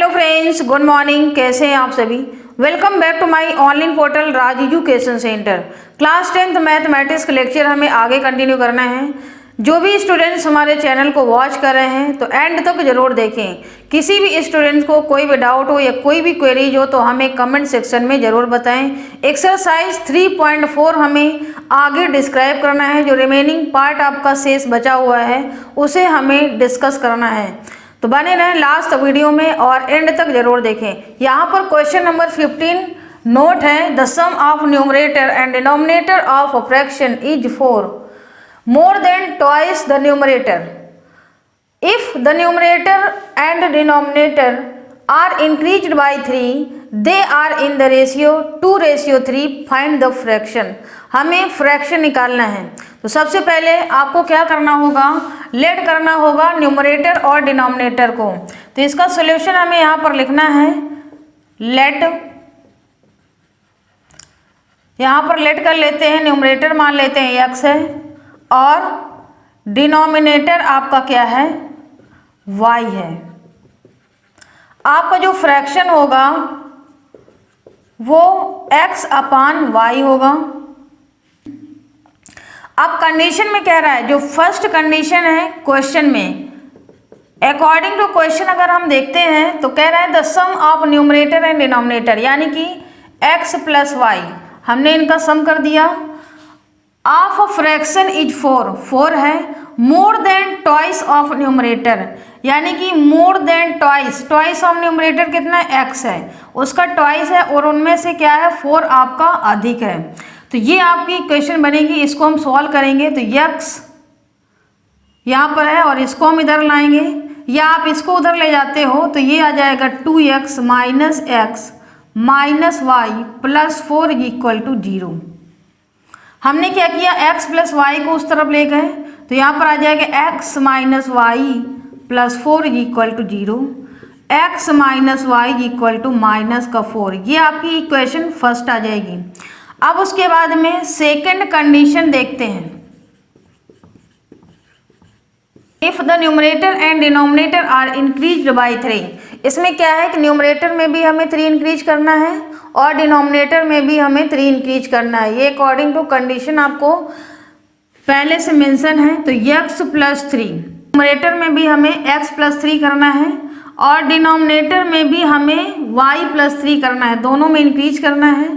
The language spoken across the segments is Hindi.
Hello friends, good morning. कैसे हैं आप सभी? Welcome back to my online portal Raj education centre. Class 10th mathematics का लेक्चर हमें आगे कंटिन्यू करना है। जो भी स्टूडेंट्स हमारे चैनल को वॉच कर रहे हैं तो एंड तक जरूर देखें। किसी भी स्टूडेंट्स को कोई भी डाउट हो या कोई भी क्वेरीज हो तो हमें कमेंट सेक्शन में ज़रूर बताएं। एक्सरसाइज 3.4 हमें आगे डिस्क्राइब करना है। जो रिमेनिंग पार्ट आपका शेष बचा हुआ है उसे हमें डिस्कस करना है, तो बने रहें लास्ट वीडियो में और एंड तक जरूर देखें। यहाँ पर क्वेश्चन नंबर 15 नोट है, the sum of numerator and denominator of a fraction is 4 more than twice the numerator. If the numerator and denominator are increased by 3, they are in the ratio 2:3. Find the fraction. हमें फ्रैक्शन निकालना है। तो सबसे पहले आपको क्या करना होगा, लेट करना होगा न्यूमरेटर और डिनोमिनेटर को। तो इसका सॉल्यूशन हमें यहाँ पर लिखना है लेट। यहाँ पर लेट कर लेते हैं, न्यूमरेटर मान लेते हैं x है और डिनोमिनेटर आपका क्या है, y है। आपका जो फ्रैक्शन होगा वो x अपान y होगा। अब कंडीशन में कह रहा है, जो फर्स्ट कंडीशन है क्वेश्चन में, अकॉर्डिंग टू क्वेश्चन अगर हम देखते हैं तो कह रहा है the sum of numerator and denominator, यानी कि x प्लस वाई, हमने इनका सम कर दिया। ऑफ अ फ्रैक्शन इज 4 है, more than twice of numerator, यानी कि more than twice of numerator कितना है, x है, उसका ट्वाइस है और उनमें से क्या है 4 आपका अधिक है। तो ये आपकी इक्वेशन बनेगी। इसको हम सॉल्व करेंगे तो x यहाँ पर है और इसको हम इधर लाएंगे, या आप इसको उधर ले जाते हो तो ये आ जाएगा 2x minus x minus y plus 4 equal to 0। हमने क्या किया, x प्लस वाई को उस तरफ ले गए तो यहाँ पर आ जाएगा x minus y plus 4 equal to 0, x minus y equal to minus का 4। ये आपकी इक्वेशन फर्स्ट आ जाएगी। अब उसके बाद में सेकंड कंडीशन देखते हैं। If the numerator and denominator are increased by 3, इसमें क्या है कि न्यूमरेटर में भी हमें 3 इंक्रीज करना है और डिनोमिनेटर में भी हमें 3 इंक्रीज करना है। ये अकॉर्डिंग टू कंडीशन आपको पहले से मेंशन है। तो x प्लस 3, न्यूमरेटर में भी हमें x प्लस 3 करना है और डिनोमिनेटर में भी हमें y प्लस 3 करना है, दोनों में इंक्रीज करना है।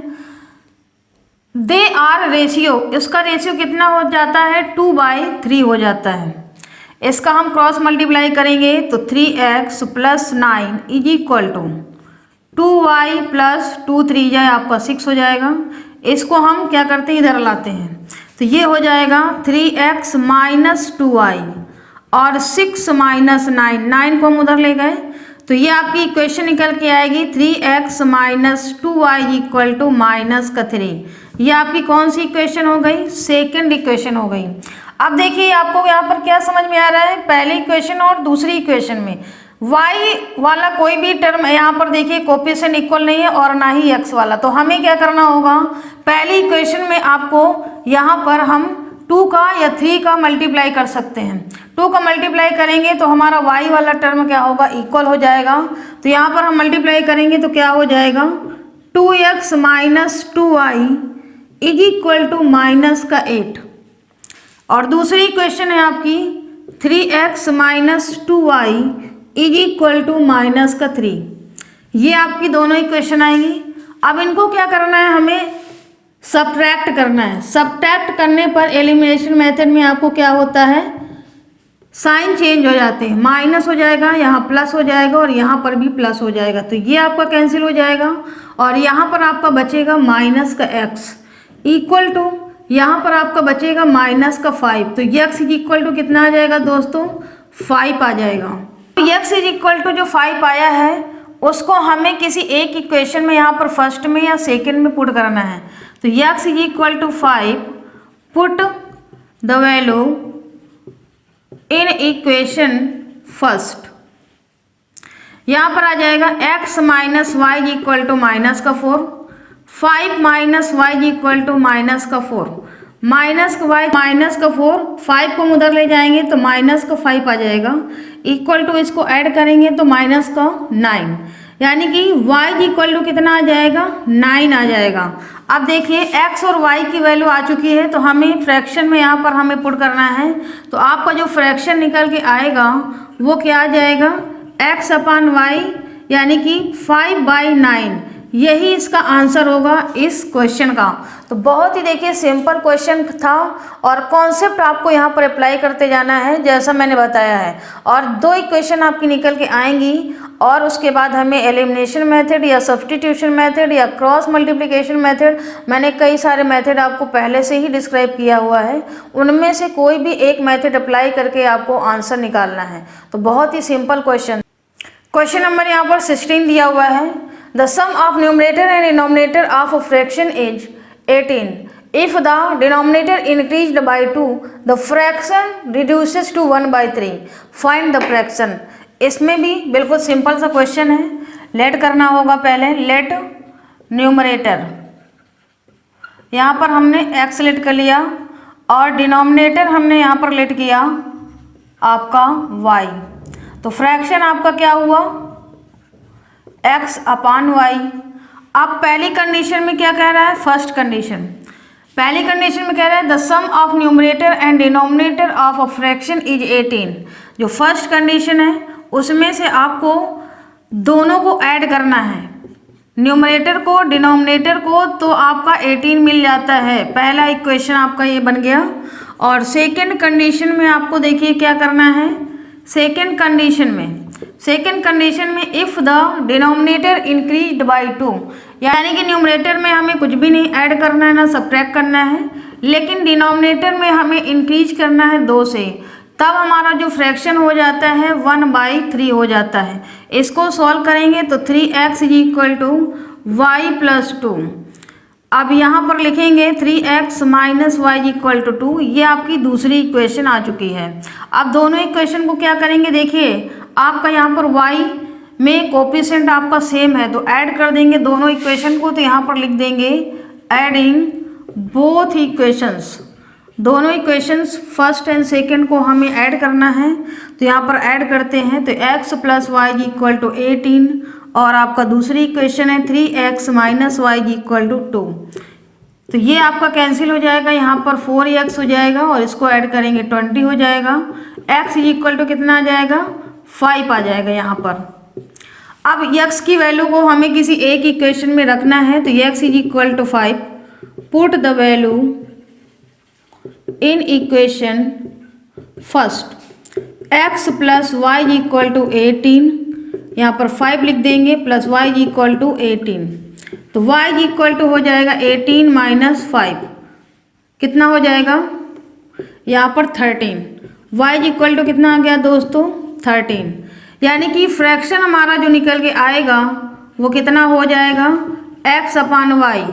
दे आर रेशियो, इसका रेशियो कितना हो जाता है, 2/3 हो जाता है। इसका हम क्रॉस मल्टीप्लाई करेंगे तो 3x plus 9 is equal to 2y plus 2 3 जाए आपका 6 हो जाएगा। इसको हम क्या करते हैं, इधर लाते हैं तो ये हो जाएगा 3x माइनस 2y और 6 माइनस 9 को हम उधर ले गए तो ये आपकी इक्वेशन निकल के आएगी 3x minus 2y equal to minus का 3। ये आपकी कौन सी इक्वेशन हो गई, सेकेंड इक्वेशन हो गई। अब देखिए आपको यहाँ पर क्या समझ में आ रहा है, पहली इक्वेशन और दूसरी इक्वेशन में y वाला कोई भी टर्म यहाँ पर देखिए कोफिशिएंट इक्वल नहीं है और ना ही x वाला। तो हमें क्या करना होगा, पहली इक्वेशन में आपको यहाँ पर हम 2 का या 3 का मल्टीप्लाई कर सकते हैं। 2 का मल्टीप्लाई करेंगे तो हमारा y वाला टर्म क्या होगा, इक्वल हो जाएगा। तो यहाँ पर हम मल्टीप्लाई करेंगे तो क्या हो जाएगा, 2x minus 2y is equal to minus का 8। और दूसरी इक्वेशन है आपकी 3x minus 2y is equal to minus का 3। ये आपकी दोनों इक्वेशन आएंगी। अब इनको क्या करना है, हमें सब्ट्रैक्ट करना है। सब्ट्रैक्ट करने पर एलिमिनेशन मेथड में आपको क्या होता है, साइन चेंज हो जाते हैं, माइनस हो जाएगा, यहाँ प्लस हो जाएगा और यहाँ पर भी प्लस हो जाएगा। तो ये आपका कैंसिल हो जाएगा और यहाँ पर आपका बचेगा माइनस का x इक्वल टू, यहाँ पर आपका बचेगा माइनस का 5। तो x इज इक्वल टू कितना आ जाएगा दोस्तों, 5 आ जाएगा। तो x इज इक्वल टू जो 5 आया है उसको हमें किसी एक इक्वेशन में यहाँ पर फर्स्ट में या सेकंड में पुट करना है। तो x is equal to 5, put the value in equation first. यहाँ पर आ जाएगा x minus y equal to minus का 4, 5 minus y equal to minus का 4, माइनस का वाई माइनस का 4, 5 को हम उधर ले जाएंगे तो माइनस का 5 आ जाएगा, इक्वल टू इसको ऐड करेंगे तो माइनस का 9। यानी कि y इक्वल टू कितना आ जाएगा, 9 आ जाएगा। अब देखिए x और y की वैल्यू आ चुकी है, तो हमें फ्रैक्शन में यहाँ पर हमें पुट करना है। तो आपका जो फ्रैक्शन निकल के आएगा वो क्या आ जाएगा, x अपान y यानी कि 5/9, यही इसका आंसर होगा इस क्वेश्चन का। तो बहुत ही देखिए सिंपल क्वेश्चन था और कॉन्सेप्ट आपको यहाँ पर अप्लाई करते जाना है जैसा मैंने बताया है। और 2 इक्वेशन आपकी निकल के आएंगी और उसके बाद हमें एलिमिनेशन मेथड या सब्स्टिट्यूशन मेथड या क्रॉस मल्टीप्लिकेशन मेथड, मैंने कई सारे मेथड आपको पहले से ही डिस्क्राइब किया हुआ है, उनमें से कोई भी एक मेथड अप्लाई करके आपको आंसर निकालना है। तो बहुत ही सिंपल क्वेश्चन नंबर यहाँ पर 16 दिया हुआ है। The sum of numerator and denominator of a fraction is 18. If the denominator increased by 2, the fraction reduces to 1/3. Find the fraction. इसमें भी बिल्कुल सिंपल सा क्वेश्चन है। लेट करना होगा पहले, लेट न्यूमरेटर, यहाँ पर हमने x लेट कर लिया और डिनोमिनेटर हमने यहाँ पर लेट किया आपका y। तो फ्रैक्शन आपका क्या हुआ, x अपान y। अब पहली कंडीशन में क्या कह रहा है, फर्स्ट कंडीशन, पहली कंडीशन में कह रहा है the sum of numerator and denominator of a fraction is 18। जो फर्स्ट कंडीशन है उसमें से आपको दोनों को ऐड करना है, न्यूमरेटर को डिनोमिनेटर को, तो आपका 18 मिल जाता है। पहला इक्वेशन आपका ये बन गया। और सेकेंड कंडीशन में आपको देखिए क्या करना है, सेकेंड कंडीशन में if the denominator increased by 2, यानी कि न्यूमरेटर में हमें कुछ भी नहीं ऐड करना है ना सब्ट्रैक्ट करना है, लेकिन डिनोमिनेटर में हमें इंक्रीज करना है 2 से, तब हमारा जो फ्रैक्शन हो जाता है 1/3 हो जाता है। इसको सॉल्व करेंगे तो 3x is equal to y plus 2। अब यहाँ पर लिखेंगे 3x minus y equal to 2, ये आपकी दूसरी इक्वेशन आ चुकी है। अब दोनों इक्वेशन को क्या करेंगे, देखिए आपका यहाँ पर y में कोफिशिएंट आपका सेम है तो ऐड कर देंगे दोनों इक्वेशन को। तो यहाँ पर लिख देंगे एडिंग बोथ इक्वेशंस, दोनों इक्वेशंस फर्स्ट एंड सेकेंड को हमें ऐड करना है। तो यहाँ पर ऐड करते हैं तो x plus y equal to 18 और आपका दूसरी इक्वेशन है 3x minus y equal to 2। तो ये आपका कैंसिल हो जाएगा, यहाँ पर 4x हो जाएगा और इसको ऐड करेंगे 20 हो जाएगा। x इक्वल टू कितना आ जाएगा, 5 आ जाएगा यहाँ पर। अब x की वैल्यू को हमें किसी एक इक्वेशन में रखना है तो x is equal to 5, put the value in equation first, x plus y equal to 18, यहाँ पर 5 लिख देंगे प्लस y इक्वल टू 18। तो y इक्वल टू हो जाएगा 18 माइनस 5, कितना हो जाएगा यहाँ पर 13। y इक्वल टू कितना आ गया दोस्तों, 13। यानी कि फ्रैक्शन हमारा जो निकल के आएगा वो कितना हो जाएगा, x अपान वाई।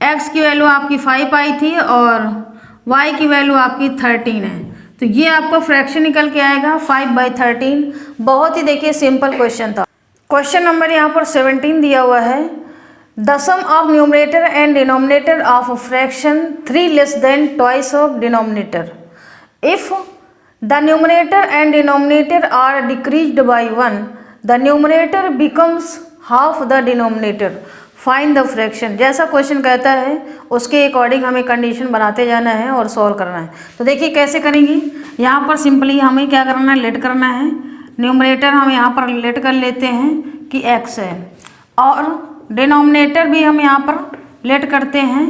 x की वैल्यू आपकी 5 आई थी और y की वैल्यू आपकी 13 है, तो ये आपका फ्रैक्शन निकल के आएगा 5/13। बहुत ही देखिए सिंपल क्वेश्चन था। क्वेश्चन नंबर यहाँ पर 17 दिया हुआ है। The sum of numerator and denominator of a fraction 3 less than twice of denominator. If the numerator and denominator are decreased by 1, the numerator becomes half the denominator, find the fraction. जैसा क्वेश्चन कहता है उसके अकॉर्डिंग हमें कंडीशन बनाते जाना है और सॉल्व करना है। तो देखिए कैसे करेंगे, यहाँ पर सिंपली हमें क्या करना है, लेट करना है। न्यूमरेटर हम यहाँ पर लेट कर लेते हैं कि x है और डिनोमिनेटर भी हम यहाँ पर लेट करते हैं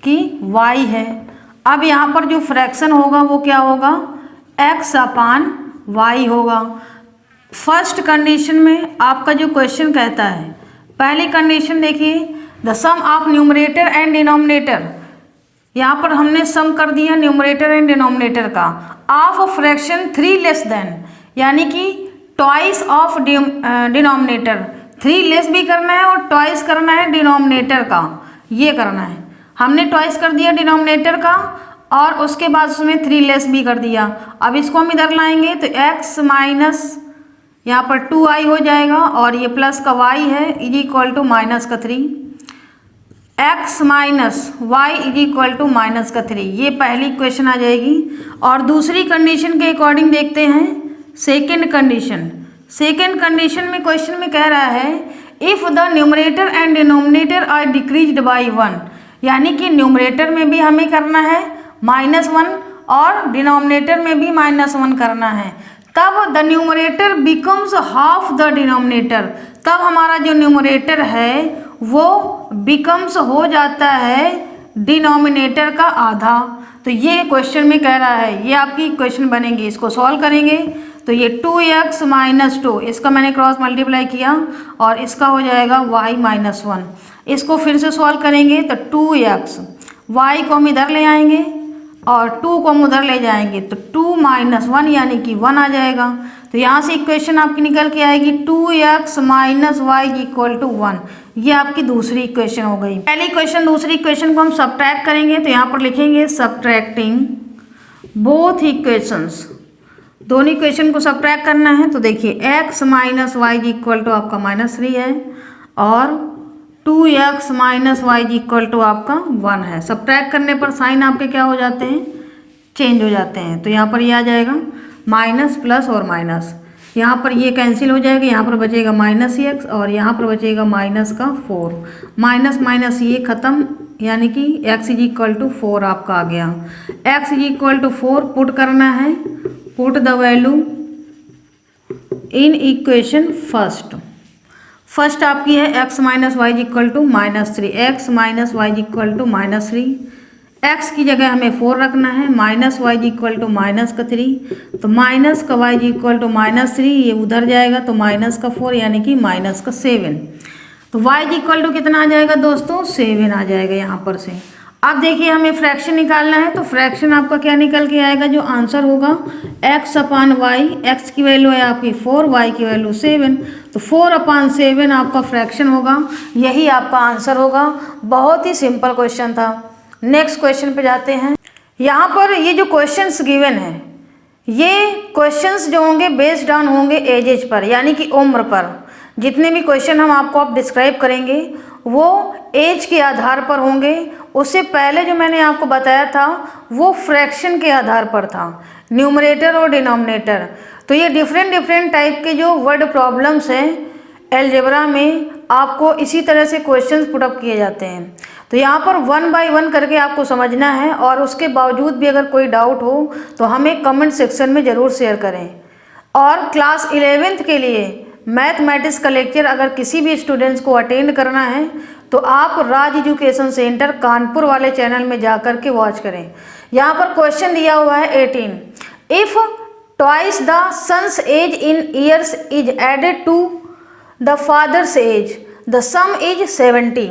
कि y है। अब यहाँ पर जो फ्रैक्शन होगा वो क्या होगा, x अपान y होगा। फर्स्ट कंडीशन में आपका जो क्वेश्चन कहता है, पहली कंडीशन देखिए the sum of numerator and denominator, यहाँ पर हमने सम कर दिया न्यूमरेटर एंड डिनोमिनेटर का, of a fraction 3 less than, यानी कि ट्वाइस ऑफ डिनोमिनेटर, 3 लेस भी करना है और ट्वाइस करना है डिनोमिनेटर का, ये करना है। हमने ट्वाइस कर दिया डिनोमिनेटर का और उसके बाद उसमें 3 लेस भी कर दिया। अब इसको हम इधर लाएंगे तो x माइनस यहाँ पर 2i हो जाएगा और ये प्लस का y है इज इक्वल टू माइनस का 3, x minus y is equal to minus का 3, ये पहली इक्वेशन आ जाएगी। और दूसरी कंडीशन के अकॉर्डिंग देखते हैं सेकेंड कंडीशन। सेकेंड कंडीशन में क्वेश्चन में कह रहा है if the numerator and denominator are decreased by 1, यानी कि न्यूमरेटर में भी हमें करना है -1 और डिनोमिनेटर में भी -1 करना है, तब the numerator becomes half the denominator, तब हमारा जो न्यूमरेटर है वो बिकम्स हो जाता है डिनोमिनेटर का आधा। तो ये क्वेश्चन में कह रहा है, ये आपकी क्वेश्चन बनेगी, इसको सॉल्व करेंगे तो ये 2x - 2, इसका मैंने क्रॉस मल्टीप्लाई किया और इसका हो जाएगा y - 1। इसको फिर से सॉल्व करेंगे तो 2x, y को हम इधर ले आएंगे और 2 को हम उधर ले जाएंगे तो 2 - 1 यानी कि 1 आ जाएगा। तो यहाँ से इक्वेशन आपकी निकल के आएगी 2x - y = 1। ये आपकी दूसरी इक्वेशन हो गई। पहली इक्वेशन दूसरी इक्वेशन को हम सब्ट्रैक्ट करेंगे तो यहाँ पर लिखेंगे सब्ट्रैक्टिंग बोथ इक्वेशंस, दोनों इक्वेशन को सब्ट्रैक्ट करना है। तो देखिए x - y = आपका -3 है और 2x - y = आपका 1 है। सब्ट्रैक्ट करने पर साइन आपके क्या हो जाते हैं, चेंज हो जाते हैं। तो यहाँ पर ये आ जाएगा माइनस प्लस और माइनस, यहाँ पर ये कैंसिल हो जाएगा, यहाँ पर बचेगा -x और यहाँ पर बचेगा -4, माइनस माइनस ये ख़त्म, यानी कि x = 4 आपका आ गया। x = 4 पुट करना है, put the value in equation first आपकी है x - y = -3, x - y = -3, x की जगह हमें 4 रखना है, -y = -3, तो माइनस का y = -3 ये उधर जाएगा तो -4 यानी कि -7। तो y = कितना आ जाएगा दोस्तों, 7 आ जाएगा यहाँ पर से। अब देखिए हमें फ्रैक्शन निकालना है तो फ्रैक्शन आपका क्या निकल के आएगा, जो आंसर होगा x/y, x की वैल्यू है आपकी 4, y की वैल्यू 7, तो 4/7 आपका फ्रैक्शन होगा, यही आपका आंसर होगा। बहुत ही सिंपल क्वेश्चन था। नेक्स्ट क्वेश्चन पे जाते हैं। यहाँ पर ये जो क्वेश्चंस गिवन है, ये क्वेश्चंस जो होंगे बेस्ड ऑन होंगे एजेज पर, यानी कि उम्र पर। जितने भी क्वेश्चन हम आपको अब डिस्क्राइब करेंगे वो एज के आधार पर होंगे। उससे पहले जो मैंने आपको बताया था वो फ्रैक्शन के आधार पर था, न्यूमरेटर और डिनोमिनेटर। तो ये डिफरेंट टाइप के जो वर्ड प्रॉब्लम्स हैं अलजेब्रा में, आपको इसी तरह से क्वेश्चंस पुट अप किए जाते हैं। तो यहाँ पर 1 बाय 1 करके आपको समझना है, और उसके बावजूद भी अगर कोई डाउट हो तो हमें कमेंट सेक्शन में ज़रूर शेयर करें। और क्लास 11th के लिए मैथमेटिक्स का लेक्चर अगर किसी भी स्टूडेंट्स को अटेंड करना है तो आप राज एजुकेशन सेंटर कानपुर वाले चैनल में जा कर के वॉच करें। यहाँ पर क्वेश्चन दिया हुआ है 18, if twice the son's age in years is added to the father's age the sum is 70,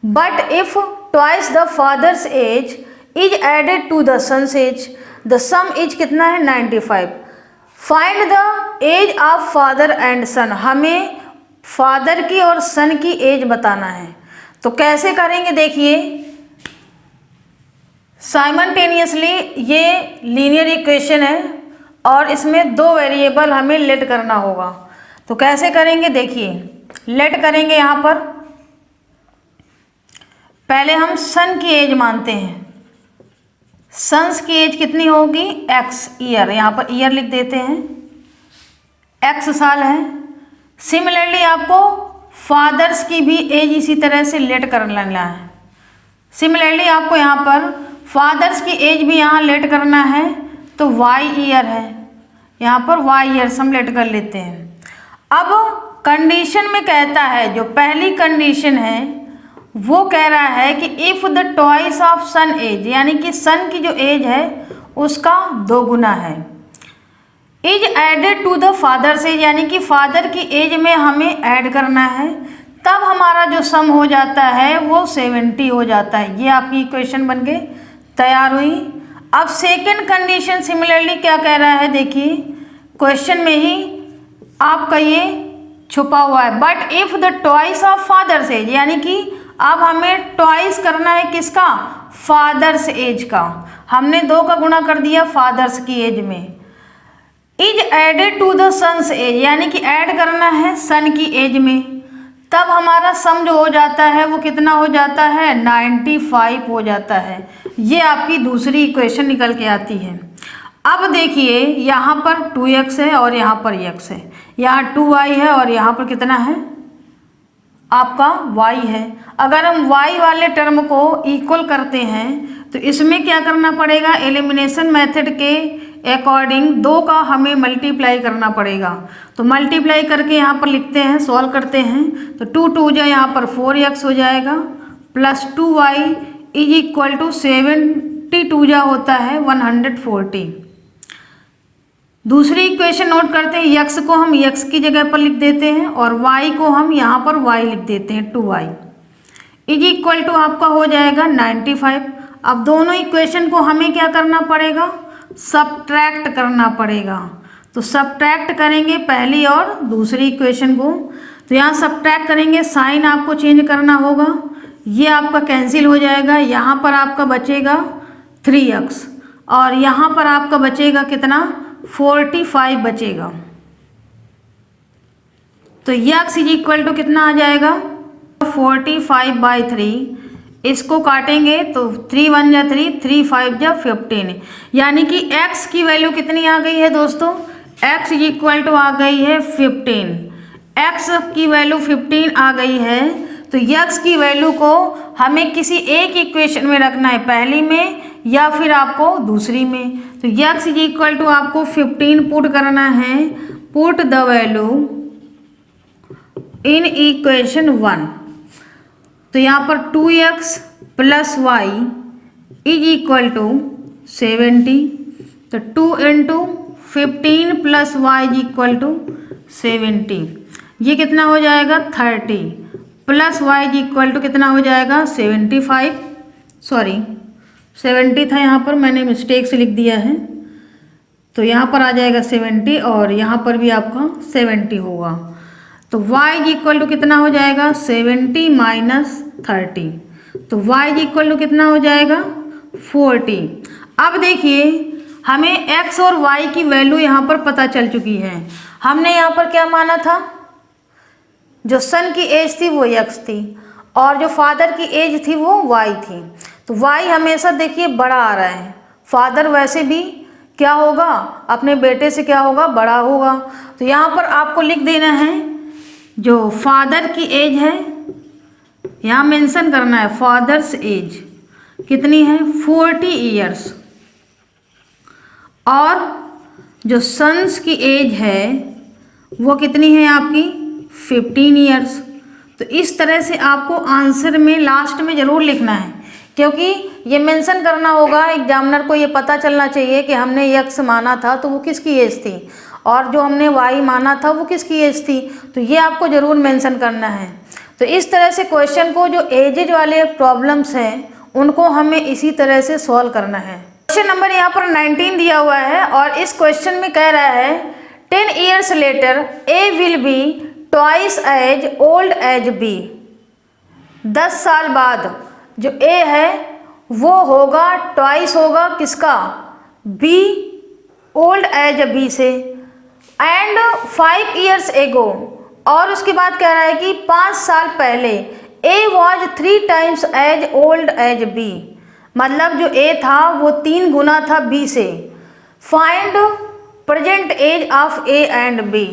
but if twice the father's age is added to the son's age the sum is कितना है 95। Find the age of father and son, हमें फादर की और सन की एज बताना है। तो कैसे करेंगे, देखिए साइमल्टेनियसली ये लीनियर इक्वेशन है और इसमें 2 वेरिएबल हमें लेट करना होगा। तो कैसे करेंगे, देखिए लेट करेंगे। यहाँ पर पहले हम सन की एज मानते हैं, सन्स की एज कितनी होगी x ईयर, यहाँ पर ईयर लिख देते हैं, x साल है। सिमिलरली आपको फादर्स की भी एज इसी तरह से लेट कर लेना है। सिमिलरली आपको यहाँ पर फादर्स की एज भी यहाँ लेट करना है, तो y ईयर है, यहाँ पर y ईयर्स हम लेट कर लेते हैं। अब कंडीशन में कहता है, जो पहली कंडीशन है वो कह रहा है कि if the twice of son age, यानी कि सन की जो एज है उसका 2 गुना है, is added to the father's age, यानी कि फादर की एज में हमें ऐड करना है, तब हमारा जो सम हो जाता है वो 70 हो जाता है। ये आपकी इक्वेशन बन के तैयार हुई। अब सेकंड कंडीशन सिमिलरली क्या कह रहा है, देखिए क्वेश्चन में ही आपका ये छुपा हुआ है, but if the twice of fathers age, यानी कि अब हमें ट्वाइस करना है किसका, फादर्स एज का। हमने 2 का गुणा कर दिया फादर्स की एज में। Is added to the son's age, यानी कि ऐड करना है सन की एज में, तब हमारा सम जो हो जाता है वो कितना हो जाता है 95 हो जाता है। ये आपकी दूसरी इक्वेशन निकल के आती है। अब देखिए यहाँ पर 2x है और यहाँ पर x है, यहाँ 2y है और यहाँ पर कितना है आपका y है। अगर हम y वाले टर्म को इक्वल करते हैं तो इसमें क्या करना पड़ेगा, एलिमिनेशन मेथड के अकॉर्डिंग 2 का हमें मल्टीप्लाई करना पड़ेगा। तो मल्टीप्लाई करके यहाँ पर लिखते हैं, सॉल्व करते हैं। तो 2 2 जो यहाँ पर 4x हो जाएगा plus 2y is equal to 72 जा होता है 140। दूसरी इक्वेशन नोट करते हैं, x को हम x की जगह पर लिख देते हैं और y को हम यहाँ पर y लिख देते हैं 2y इज इक्वल टू आपका हो जाएगा 95। अब दोनों इक्वेशन को हमें क्या करना पड़ेगा, सबट्रैक्ट करना पड़ेगा। तो सबट्रैक्ट करेंगे पहली और दूसरी इक्वेशन को। तो यहाँ सबट्रैक्ट करेंगे, साइन आपको चेंज करना होगा, ये आपका कैंसिल हो जाएगा। यहाँ पर आपका बचेगा 3x और यहाँ पर आपका बचेगा कितना, 45 बचेगा। तो x इज इक्वल टू कितना आ जाएगा, 45/3। इसको काटेंगे तो 3 1 जा 3, 3 5 जा 15, यानी कि x की वैल्यू कितनी आ गई है दोस्तों, x इज इक्वल टू आ गई है 15। x की वैल्यू 15 आ गई है। तो x की वैल्यू को हमें किसी एक इक्वेशन में रखना है, पहली में या फिर आपको दूसरी में। तो x इज इक्वल टू आपको 15 पुट करना है, put the value in equation 1। तो यहाँ पर 2x plus y is equal to 70। तो 2 into 15 plus y is equal to 70, ये कितना हो जाएगा 30 plus y is equal to कितना हो जाएगा 75, सॉरी 70 था यहाँ पर, मैंने मिस्टेक से लिख दिया है। तो यहाँ पर आ जाएगा 70 और यहाँ पर भी आपका 70 होगा। तो y इज इक्वल टू कितना हो जाएगा 70 माइनस 30। तो y इज इक्वल टू कितना हो जाएगा 40। अब देखिए हमें x और y की वैल्यू यहाँ पर पता चल चुकी है। हमने यहाँ पर क्या माना था, जो सन की एज थी वो x थी और जो फादर की एज थी वो y थी। तो y हमेशा देखिए बड़ा आ रहा है, फादर वैसे भी क्या होगा, अपने बेटे से क्या होगा, बड़ा होगा। तो यहाँ पर आपको लिख देना है जो फादर की एज है, यहाँ मेंशन करना है फादर्स एज कितनी है 40 ईयर्स, और जो सन्स की एज है वो कितनी है आपकी 15 ईयर्स। तो इस तरह से आपको आंसर में लास्ट में ज़रूर लिखना है, क्योंकि ये मेंशन करना होगा, एग्जामिनर को ये पता चलना चाहिए कि हमने x माना था तो वो किसकी एज थी और जो हमने y माना था वो किसकी एज थी। तो ये आपको ज़रूर मेंशन करना है। तो इस तरह से क्वेश्चन को जो एजेज वाले प्रॉब्लम्स हैं उनको हमें इसी तरह से सॉल्व करना है। क्वेश्चन नंबर यहाँ पर 19 दिया हुआ है और इस क्वेश्चन में कह रहा है 10 years later A will be twice as old as B। 10 साल बाद जो A है वो होगा ट्वाइस होगा किसका, B ओल्ड एज B से। एंड 5 years ago, और उसके बाद कह रहा है कि 5 साल पहले A was 3 times as old as B। मतलब जो A था वो 3 गुना था B से। Find present age of A and B।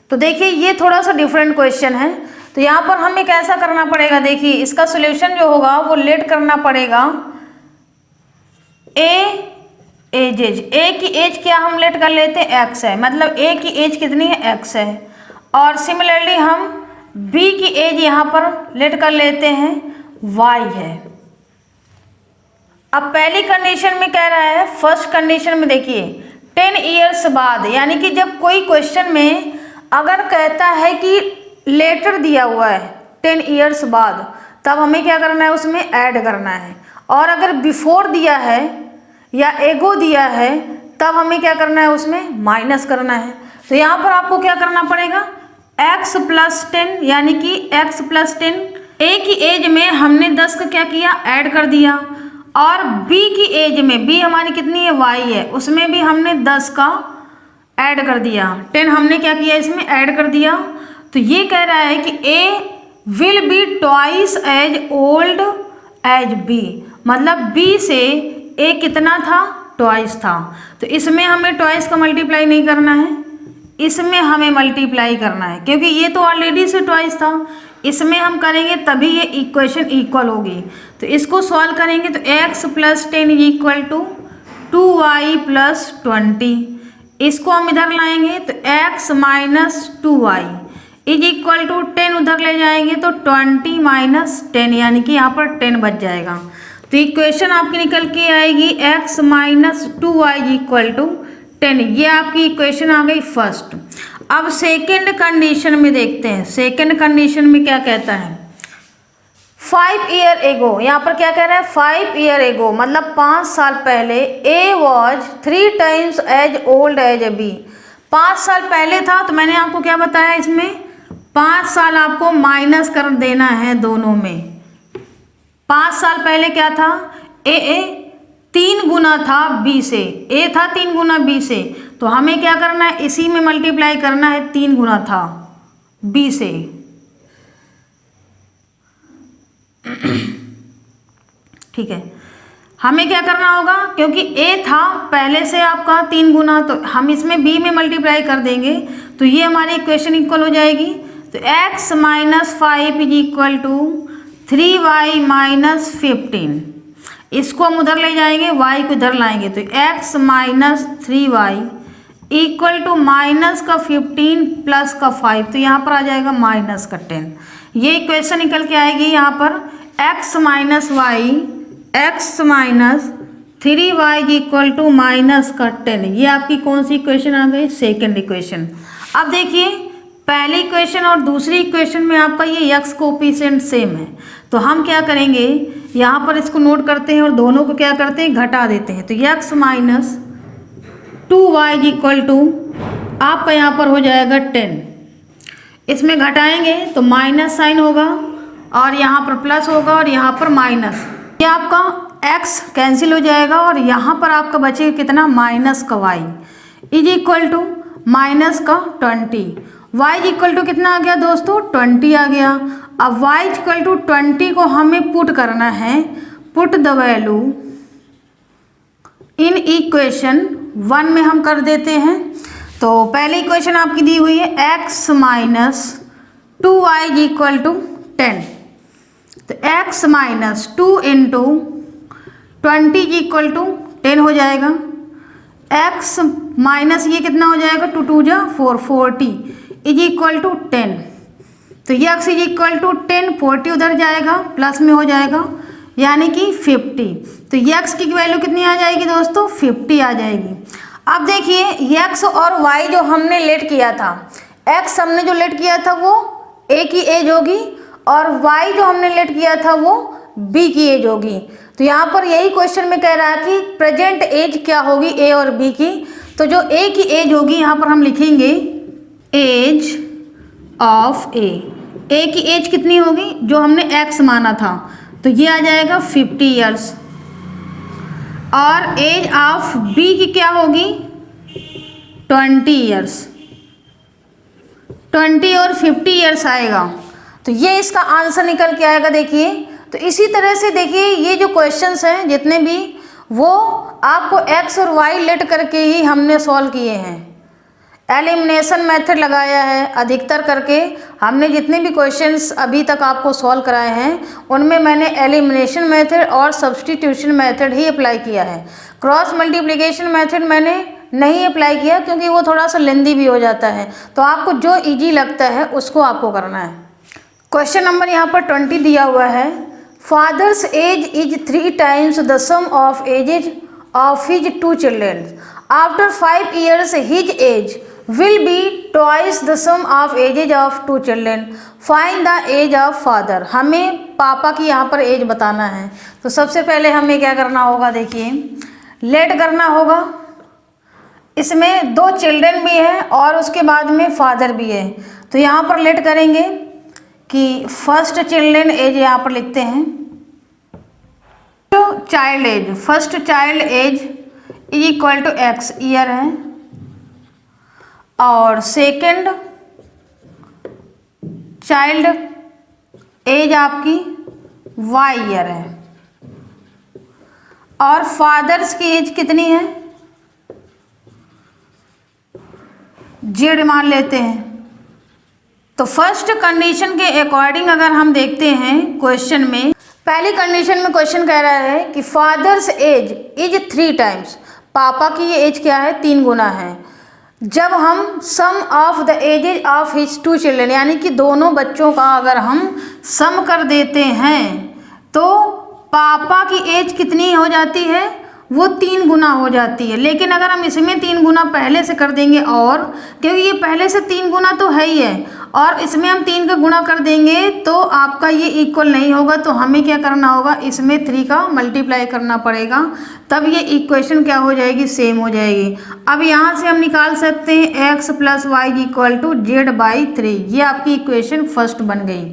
तो देखिए ये थोड़ा सा डिफरेंट क्वेश्चन है। तो यहाँ पर हमें कैसा करना पड़ेगा, देखिए इसका सोल्यूशन जो होगा वो लेट करना पड़ेगा एजेज। A की एज क्या हम लेट कर लेते हैं x है, मतलब A की एज कितनी है x है, और सिमिलरली हम B की एज यहाँ पर लेट कर लेते हैं y है। अब पहली कंडीशन में कह रहा है, फर्स्ट कंडीशन में देखिए 10 ईयर्स बाद, यानी कि जब कोई क्वेश्चन में अगर कहता है कि लेटर दिया हुआ है 10 ईयर्स बाद, तब हमें क्या करना है उसमें ऐड करना है, और अगर बिफोर दिया है या एगो दिया है तब हमें क्या करना है उसमें माइनस करना है। तो यहाँ पर आपको क्या करना पड़ेगा x प्लस 10, यानी कि x प्लस 10 A की एज में हमने 10 का क्या किया ऐड कर दिया, और B की एज में B हमारी कितनी है y है, उसमें भी हमने 10 का ऐड कर दिया, 10 हमने क्या किया इसमें ऐड कर दिया। तो ये कह रहा है कि A will be twice as old as B, मतलब B से A कितना था ट्वाइस था। तो इसमें हमें ट्वाइस का मल्टीप्लाई नहीं करना है, इसमें हमें मल्टीप्लाई करना है, क्योंकि ये तो ऑलरेडी से ट्वाइस था, इसमें हम करेंगे तभी ये इक्वेशन इक्वल होगी। तो इसको सॉल्व करेंगे तो x + 10 इक्वल टू 2y + 20। इसको हम इधर लाएंगे तो x - 2y इक्वल टू 10 उधर ले जाएंगे तो 20 - 10, यानी कि यहाँ पर 10 बच जाएगा। तो इक्वेशन आपकी निकल के आएगी x - 2y इक्वल टू 10। ये आपकी इक्वेशन आ गई फर्स्ट। अब सेकंड कंडीशन में देखते हैं, सेकंड कंडीशन में क्या कहता है। 5 ईयर एगो, यहाँ पर क्या कह रहा है 5 ईयर एगो, मतलब 5 साल पहले A was 3 times as old as B। 5 साल पहले था, तो मैंने आपको क्या बताया, इसमें 5 साल आपको माइनस कर देना है दोनों में। 5 साल पहले क्या था, ए 3 गुना था B से, A था 3 गुना B से, तो हमें क्या करना है, इसी में मल्टीप्लाई करना है, 3 गुना था B से। ठीक है, हमें क्या करना होगा, क्योंकि A था पहले से आपका 3 गुना, तो हम इसमें B में मल्टीप्लाई कर देंगे, तो ये हमारी इक्वेशन इक्वल हो जाएगी। तो x - 5 इक्वल टू 3y - 15। इसको हम उधर ले जाएंगे, y को इधर लाएंगे, तो x - 3y equal to minus का 15 प्लस का 5, तो यहाँ पर आ जाएगा माइनस का 10। ये इक्वेशन निकल के आएगी यहाँ पर x - y x - 3y equal to minus का 10। ये आपकी कौन सी इक्वेशन आ गई, सेकेंड इक्वेशन। अब देखिए पहली इक्वेशन और दूसरी इक्वेशन में आपका ये x कोफिशिएंट सेम है, तो हम क्या करेंगे, यहाँ पर इसको नोट करते हैं और दोनों को क्या करते हैं, घटा देते हैं। तो x - 2y इक्वल टू आपका यहाँ पर हो जाएगा 10। इसमें घटाएंगे तो माइनस साइन होगा और यहाँ पर प्लस होगा और यहाँ पर माइनस, ये आपका x कैंसिल हो जाएगा और यहाँ पर आपका बचेगा कितना, माइनस का y इक्वल टू माइनस का 20। y इक्वल टू कितना आ गया दोस्तों, 20 आ गया। अब y इक्वल टू 20 को हमें पुट करना है, put the value in equation 1 में हम कर देते हैं। तो पहली इक्वेशन आपकी दी हुई है x - 2y इक्वल टू 10, तो x - 2 इंटू 20 इक्वल टू 10 हो जाएगा। x माइनस ये कितना हो जाएगा, 2 2 जा 4, 40 इज इक्वल टू 10। तो ये x इज इक्वल टू 10, 40 उधर जाएगा प्लस में हो जाएगा, यानी कि 50। तो x की वैल्यू कितनी आ जाएगी दोस्तों, 50 आ जाएगी। अब देखिए x और y जो हमने लेट किया था, x हमने जो लेट किया था वो a की एज होगी और y जो हमने लेट किया था वो b की एज होगी। तो यहाँ पर यही क्वेश्चन में कह रहा है कि प्रेजेंट एज क्या होगी a और b की। तो जो a की एज होगी यहाँ पर हम लिखेंगे एज ऑफ a की एज कितनी होगी, जो हमने x माना था, तो ये आ जाएगा 50 ईयर्स। और एज ऑफ b की क्या होगी, 20 ईयर्स। 20 और 50 ईयर्स आएगा, तो ये इसका आंसर निकल के आएगा। देखिए तो इसी तरह से देखिए ये जो क्वेश्चंस हैं जितने भी, वो आपको x और y लेट करके ही हमने सॉल्व किए हैं। एलिमिनेशन मेथड लगाया है, अधिकतर करके हमने जितने भी क्वेश्चंस अभी तक आपको सॉल्व कराए हैं उनमें मैंने एलिमिनेशन मेथड और सब्स्टिट्यूशन मेथड ही अप्लाई किया है। क्रॉस मल्टीप्लिकेशन मेथड मैंने नहीं अप्लाई किया क्योंकि वो थोड़ा सा लेंदी भी हो जाता है, तो आपको जो इजी लगता है उसको आपको करना है। क्वेश्चन नंबर यहाँ पर 20 दिया हुआ है, father's age is 3 times the sum of ages of his 2 children. After 5 years his age will be twice the sum of ages of 2 children. Find the age of father. हमें पापा की यहाँ पर एज बताना है। तो सबसे पहले हमें क्या करना होगा, देखिए लेट करना होगा। इसमें 2 चिल्ड्रन भी हैं और उसके बाद में फादर भी है, तो यहाँ पर लेट करेंगे कि फर्स्ट चिल्ड्रन एज यहाँ पर लिखते हैं, तो child age, first child age is equal to x year है और सेकंड चाइल्ड एज आपकी y ईयर है और फादर्स की एज कितनी है, जेड मान लेते हैं। तो फर्स्ट कंडीशन के अकॉर्डिंग अगर हम देखते हैं क्वेश्चन में, पहली कंडीशन में क्वेश्चन कह रहा है कि फादर्स एज इज 3 टाइम्स, पापा की ये एज क्या है 3 गुना है। जब हम sum of the ages of his 2 children, यानी कि दोनों बच्चों का अगर हम सम कर देते हैं तो पापा की एज कितनी हो जाती है, वो 3 गुना हो जाती है। लेकिन अगर हम इसमें 3 गुना पहले से कर देंगे, और क्योंकि ये पहले से 3 गुना तो है ही है, और इसमें हम 3 का गुणा कर देंगे तो आपका ये इक्वल नहीं होगा। तो हमें क्या करना होगा, इसमें 3 का मल्टीप्लाई करना पड़ेगा, तब ये इक्वेशन क्या हो जाएगी, सेम हो जाएगी। अब यहाँ से हम निकाल सकते हैं x + y = z/3। ये आपकी इक्वेशन फर्स्ट बन गई।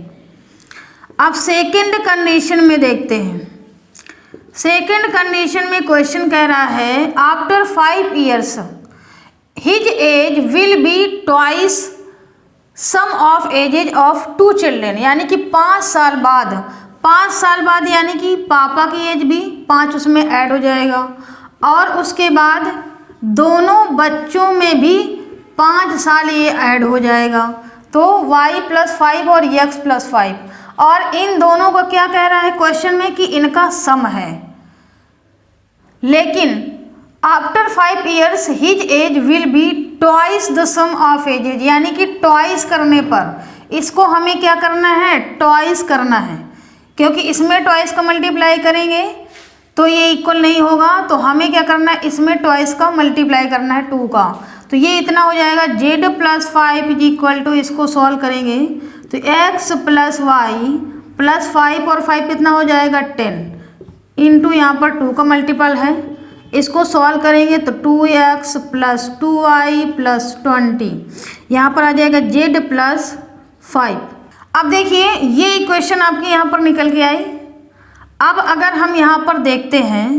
अब सेकेंड कंडीशन में देखते हैं। सेकेंड कंडीशन में क्वेश्चन कह रहा है after 5 years his age will be twice sum of ages of 2 children, यानी कि 5 साल बाद, 5 साल बाद यानी कि पापा की एज भी 5 उसमें ऐड हो जाएगा, और उसके बाद दोनों बच्चों में भी 5 साल ये ऐड हो जाएगा। तो y + 5 और x + 5, और इन दोनों को क्या कह रहा है क्वेश्चन में कि इनका सम है। लेकिन after 5 years his age will be twice the sum of ages, यानी कि ट्वाइस करने पर इसको हमें क्या करना है, ट्वाइस करना है, क्योंकि इसमें ट्वाइस का मल्टीप्लाई करेंगे तो ये इक्वल नहीं होगा। तो हमें क्या करना है, इसमें ट्वाइस का मल्टीप्लाई करना है 2 का। तो ये इतना हो जाएगा z + 5 = इसको सॉल्व करेंगे तो x + y + 5 और 5 कितना हो जाएगा 10 इंटू यहाँ पर 2 का मल्टीपल है, इसको सॉल्व करेंगे तो 2x + 2y + 20, यहाँ पर आ जाएगा z + 5। अब देखिए ये इक्वेशन आपकी यहाँ पर निकल के आई। अब अगर हम यहाँ पर देखते हैं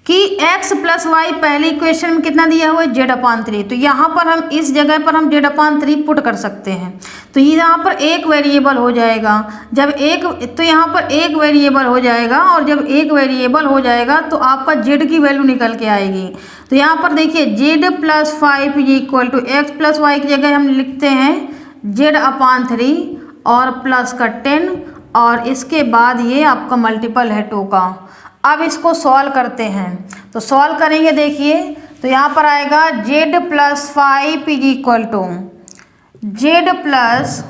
कि x + y पहले इक्वेशन में कितना दिया हुआ है z/3, तो यहाँ पर हम इस जगह पर हम z/3 पुट कर सकते हैं। तो ये यहाँ पर एक वेरिएबल हो जाएगा, जब एक, तो यहाँ पर एक वेरिएबल हो जाएगा, और जब एक वेरिएबल हो जाएगा तो आपका z की वैल्यू निकल के आएगी। तो यहाँ पर देखिए z + 5 = x + y की जगह हम लिखते हैं z/3 और प्लस का 10, और इसके बाद ये आपका मल्टीपल है 2 का। अब इसको सॉल्व करते हैं, तो सॉल्व करेंगे देखिए, तो यहाँ पर आएगा z + 5 = z प्लस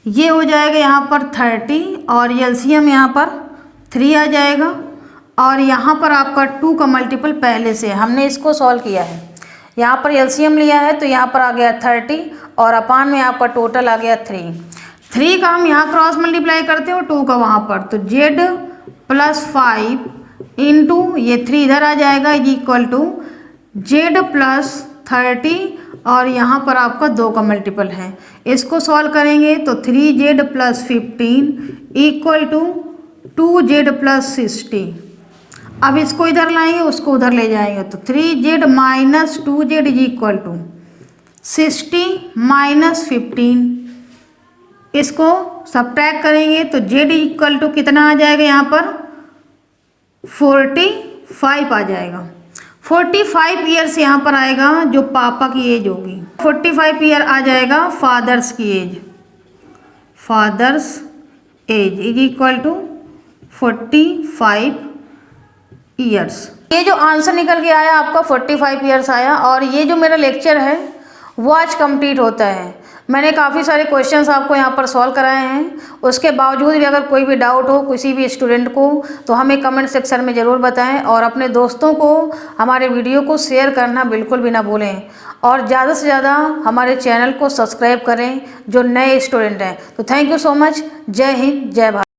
ये हो जाएगा यहाँ पर 30, और एलसीएम यहाँ पर 3 आ जाएगा, और यहाँ पर आपका 2 का मल्टीपल पहले से हमने इसको सॉल्व किया है। यहाँ पर एलसीएम लिया है तो यहाँ पर आ गया 30, और अपान में आपका टोटल आ गया 3 का हम यहाँ क्रॉस मल्टीप्लाई करते हो 2 का वहाँ पर, तो z + 5 इंटू ये 3 इधर आ जाएगा = z + 30, और यहाँ पर आपका 2 का मल्टीपल है। इसको सॉल्व करेंगे तो 3z + 15 = 2z + 60। अब इसको इधर लाएंगे, उसको उधर ले जाएंगे, तो 3z - 2z = 60 - 15। इसको सब्ट्रैक्ट करेंगे तो z = कितना आ जाएगा, यहाँ पर 45 आ जाएगा। 45 ईयर्स यहाँ पर आएगा जो पापा की एज होगी। 45 ईयर आ जाएगा फादर्स की एज, फादर्स एज = 45 ईयर्स। ये जो आंसर निकल के आया आपका 45 ईयर्स आया, और ये जो मेरा लेक्चर है वो आज कंप्लीट होता है। मैंने काफ़ी सारे क्वेश्चंस आपको यहाँ पर सॉल्व कराए हैं। उसके बावजूद भी अगर कोई भी डाउट हो किसी भी स्टूडेंट को तो हमें कमेंट सेक्शन में ज़रूर बताएं, और अपने दोस्तों को हमारे वीडियो को शेयर करना बिल्कुल भी ना भूलें, और ज़्यादा से ज़्यादा हमारे चैनल को सब्सक्राइब करें जो नए स्टूडेंट हैं। तो थैंक यू सो मच। जय हिंद, जय भारत।